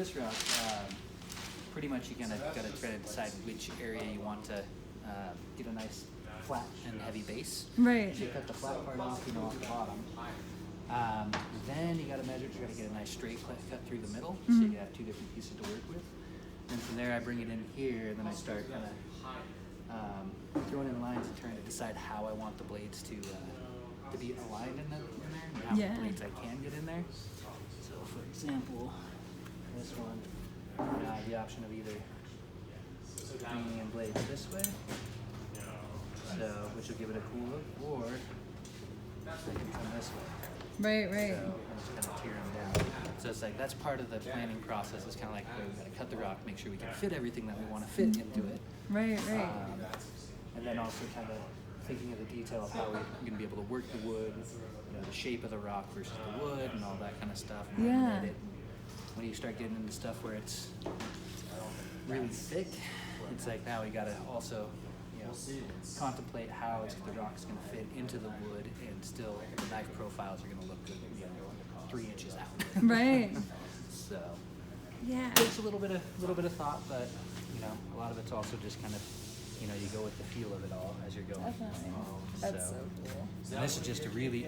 this rock, pretty much you gotta try to decide which area you want to get a nice flat and heavy base. Right. So you cut the flat part off, off the bottom. Then you gotta measure. You gotta get a nice straight cut through the middle, so you have two different pieces to work with. And from there, I bring it in here, and then I start kind of throwing in lines and trying to decide how I want the blades to be aligned in there, and how many blades I can get in there. So, for example, this one, I have the option of either bringing in blades this way, so which will give it a cool look, or I can come this way. Right. So I'm just kind of tear them down. So it's like that's part of the planning process. It's kind of like we got to cut the rock, make sure we can fit everything that we want to fit into it. Right. And then also kind of thinking of the detail of how we're going to be able to work the wood, the shape of the rock versus the wood, and all that kind of stuff. And Yeah. When you start getting into stuff where it's really thick, it's like now we got to also contemplate how the rock's going to fit into the wood, and still the knife profiles are going to look good, 3 inches out. Right. So Yeah. it takes a little bit of thought, but a lot of it's also just kind of you go with the feel of it all as you're going. Definitely. That's so cool. And this is just a really